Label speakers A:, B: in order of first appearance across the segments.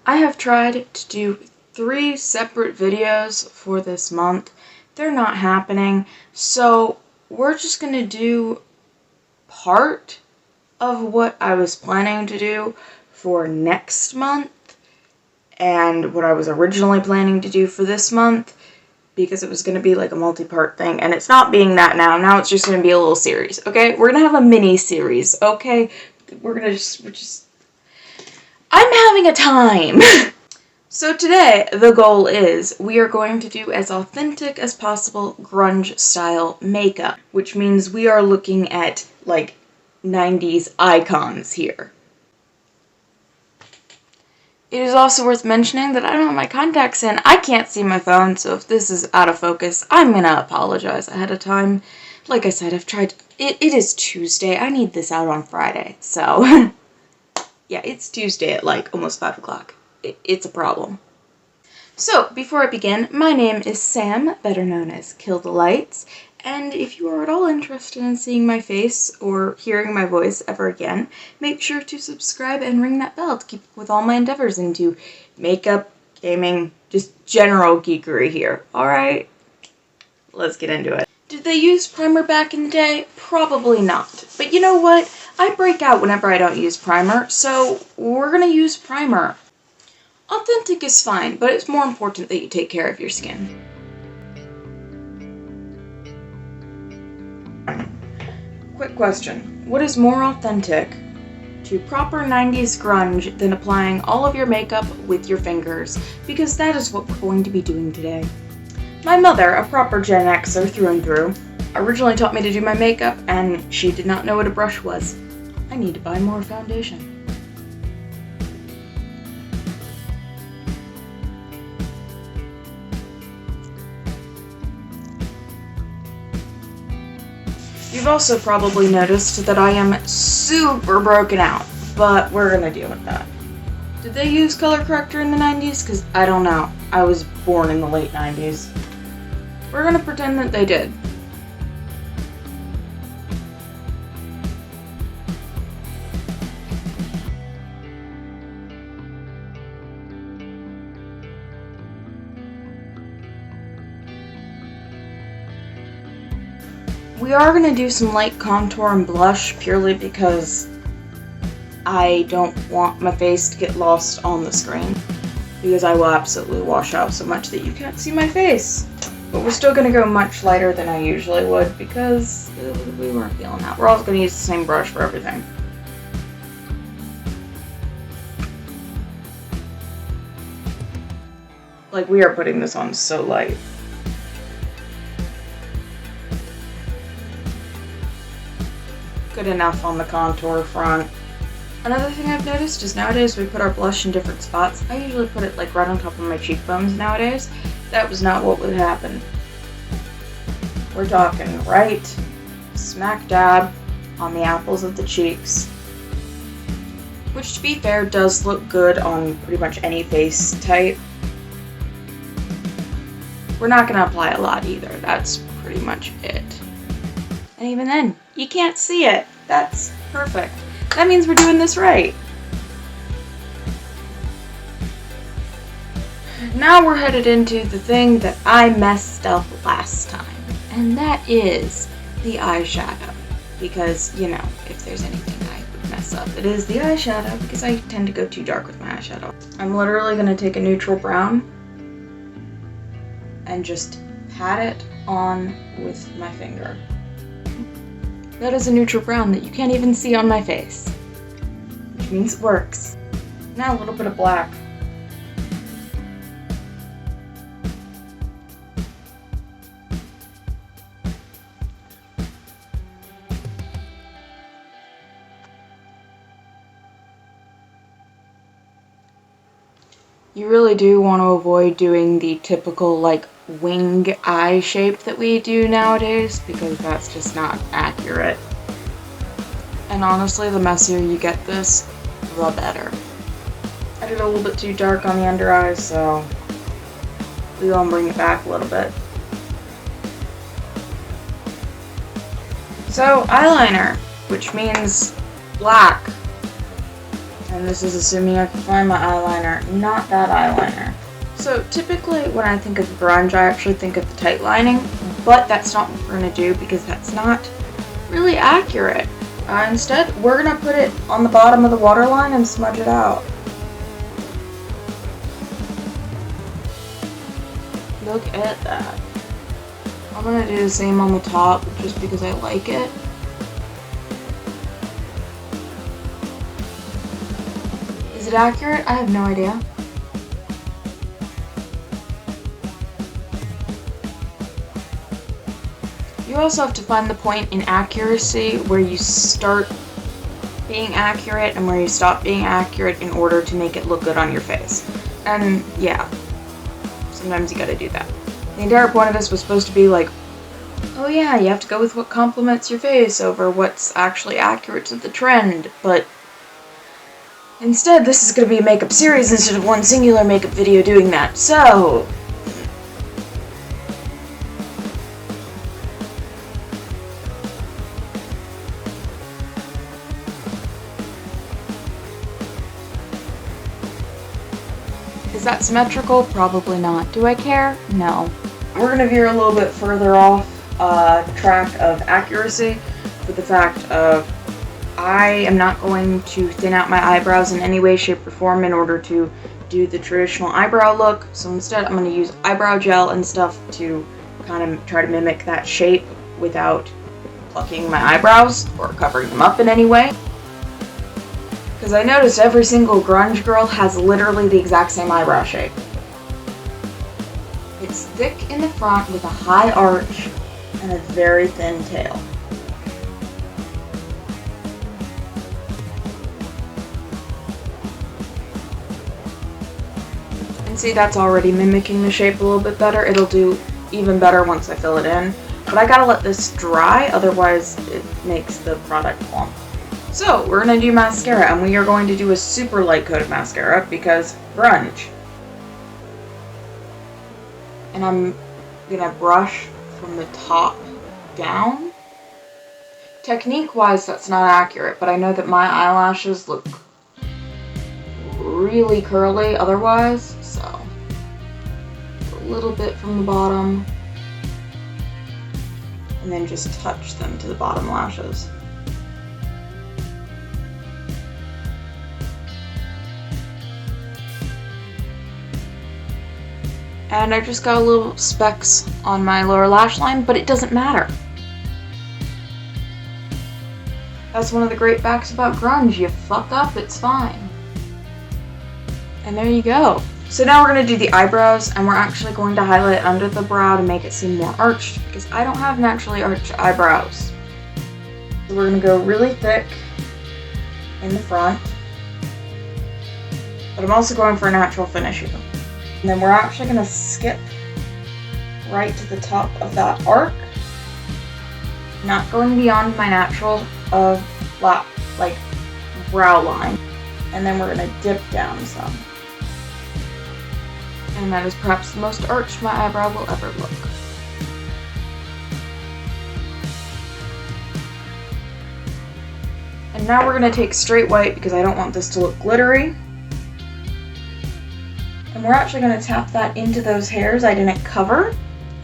A: I have tried to do 3 separate videos for this month. They're not happening, so we're just gonna do part of what I was planning to do for next month and what I was originally planning to do for this month, because it was going to be like a multi-part thing, and it's not being that now. Now it's just going to be a little series, okay? We're going to have a mini-series, okay? I'm having a time! So today, the goal is we are going to do as authentic as possible grunge-style makeup, which means we are looking at, like, 90s icons here. It is also worth mentioning that I don't have my contacts in. I can't see my phone, so if this is out of focus, I'm gonna apologize ahead of time. Like I said, I've tried. It is Tuesday. I need this out on Friday, so yeah, it's Tuesday at like almost 5 o'clock. It's a problem. So, before I begin, my name is Sam, better known as Kill the Lights, and if you are at all interested in seeing my face or hearing my voice ever again, make sure to subscribe and ring that bell to keep up with all my endeavors into makeup, gaming, just general geekery here. Alright, let's get into it. Did they use primer back in the day? Probably not. But you know what? I break out whenever I don't use primer, so we're gonna use primer. Authentic is fine, but it's more important that you take care of your skin. Quick question. What is more authentic to proper 90s grunge than applying all of your makeup with your fingers? Because that is what we're going to be doing today. My mother, a proper Gen Xer through and through, originally taught me to do my makeup, and she did not know what a brush was. I need to buy more foundation. You've also probably noticed that I am super broken out, but we're gonna deal with that. Did they use color corrector in the 90s? Because I don't know. I was born in the late 90s. We're gonna pretend that they did. We are going to do some light contour and blush purely because I don't want my face to get lost on the screen, because I will absolutely wash out so much that you can't see my face. But we're still going to go much lighter than I usually would because we weren't feeling that. We're also going to use the same brush for everything. Like, we are putting this on so light. Good enough on the contour front. Another thing I've noticed is nowadays we put our blush in different spots. I usually put it like right on top of my cheekbones nowadays. That was not what would happen. We're talking right smack dab on the apples of the cheeks. Which, to be fair, does look good on pretty much any face type. We're not going to apply a lot either. That's pretty much it. And even then, you can't see it. That's perfect. That means we're doing this right. Now we're headed into the thing that I messed up last time. And that is the eyeshadow. Because, you know, if there's anything I would mess up, it is the eyeshadow, because I tend to go too dark with my eyeshadow. I'm literally going to take a neutral brown and just pat it on with my finger. That is a neutral brown that you can't even see on my face, which means it works. Now a little bit of black. You really do want to avoid doing the typical, like, wing eye shape that we do nowadays, because that's just not accurate. And honestly, the messier you get this, the better. I did a little bit too dark on the under eyes, so we're gonna bring it back a little bit. So, eyeliner, which means black. And this is assuming I can find my eyeliner, not that eyeliner. So typically when I think of grunge, I actually think of the tight lining, but that's not what we're going to do because that's not really accurate. Instead, we're going to put it on the bottom of the waterline and smudge it out. Look at that. I'm going to do the same on the top just because I like it. Is it accurate? I have no idea. You also have to find the point in accuracy where you start being accurate and where you stop being accurate in order to make it look good on your face. And yeah, sometimes you gotta do that. The entire point of this was supposed to be like, oh yeah, you have to go with what complements your face over what's actually accurate to the trend, but instead this is gonna be a makeup series instead of one singular makeup video doing that, so is that symmetrical? Probably not. Do I care? No. We're going to veer a little bit further off track of accuracy with the fact of I am not going to thin out my eyebrows in any way, shape, or form in order to do the traditional eyebrow look. So instead I'm going to use eyebrow gel and stuff to kind of try to mimic that shape without plucking my eyebrows or covering them up in any way. Because I noticed every single grunge girl has literally the exact same eyebrow shape. It's thick in the front with a high arch and a very thin tail. And see, that's already mimicking the shape a little bit better. It'll do even better once I fill it in. But I gotta let this dry, otherwise it makes the product clump. So, we're going to do mascara, and we are going to do a super light coat of mascara, because grunge. And I'm going to brush from the top down. Technique-wise, that's not accurate, but I know that my eyelashes look really curly otherwise, so a little bit from the bottom, and then just touch them to the bottom lashes. And I just got a little specks on my lower lash line, but it doesn't matter. That's one of the great facts about grunge. You fuck up, it's fine. And there you go. So now we're going to do the eyebrows, and we're actually going to highlight under the brow to make it seem more arched, because I don't have naturally arched eyebrows. So we're going to go really thick in the front, but I'm also going for a natural finish here. And then we're actually going to skip right to the top of that arc, not going beyond my natural brow line. And then we're going to dip down some. And that is perhaps the most arched my eyebrow will ever look. And now we're going to take straight white because I don't want this to look glittery. And we're actually going to tap that into those hairs I didn't cover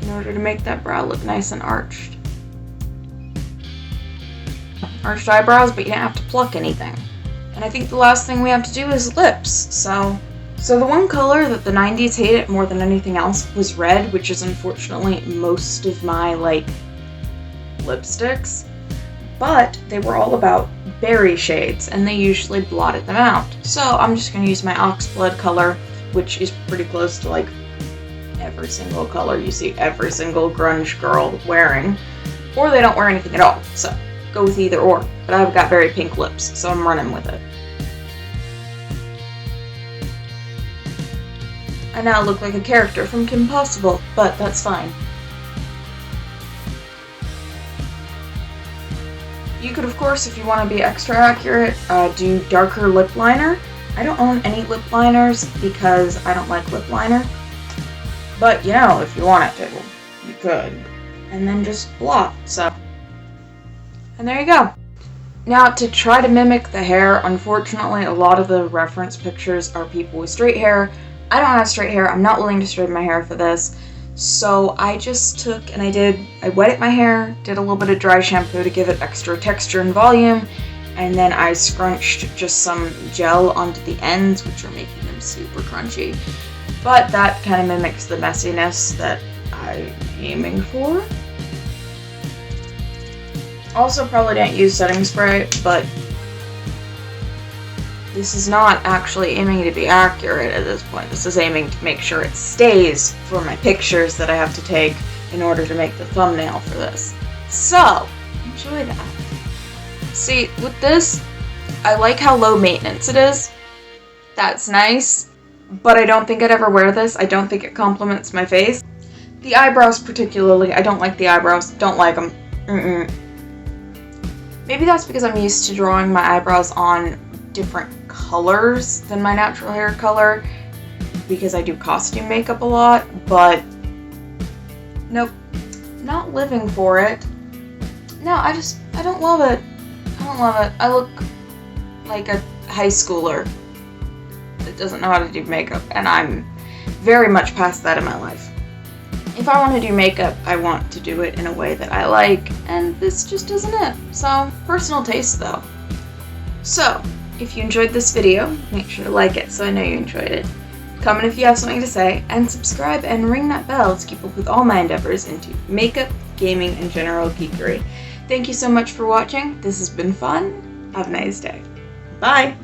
A: in order to make that brow look nice and arched. Arched eyebrows, but you don't have to pluck anything. And I think the last thing we have to do is lips. So the one color that the 90s hated more than anything else was red, which is unfortunately most of my, lipsticks. But they were all about berry shades, and they usually blotted them out. So I'm just going to use my Oxblood color, which is pretty close to every single color you see every single grunge girl wearing, or they don't wear anything at all, so go with either or. But I've got very pink lips, so I'm running with it. I now look like a character from Kim Possible, but that's fine. You could, of course, if you want to be extra accurate, do darker lip liner. I don't own any lip liners because I don't like lip liner. But, if you wanted to, you could. And then just blot, so. And there you go. Now, to try to mimic the hair, unfortunately, a lot of the reference pictures are people with straight hair. I don't have straight hair. I'm not willing to straighten my hair for this. So I just took and I wetted my hair, did a little bit of dry shampoo to give it extra texture and volume, and then I scrunched just some gel onto the ends, which are making them super crunchy. But that kind of mimics the messiness that I'm aiming for. Also, probably didn't use setting spray, but this is not actually aiming to be accurate at this point. This is aiming to make sure it stays for my pictures that I have to take in order to make the thumbnail for this. So, enjoy that. See, with this, I like how low maintenance it is. That's nice, but I don't think I'd ever wear this. I don't think it complements my face. The eyebrows particularly, I don't like the eyebrows. Don't like them. Maybe that's because I'm used to drawing my eyebrows on different colors than my natural hair color, because I do costume makeup a lot, but nope, not living for it. No, I don't love it. I don't love it. I look like a high schooler that doesn't know how to do makeup, and I'm very much past that in my life. If I want to do makeup, I want to do it in a way that I like, and this just isn't it. So, personal taste though. So, if you enjoyed this video, make sure to like it so I know you enjoyed it. Comment if you have something to say, and subscribe and ring that bell to keep up with all my endeavors into makeup, gaming, and general geekery. Thank you so much for watching. This has been fun. Have a nice day. Bye!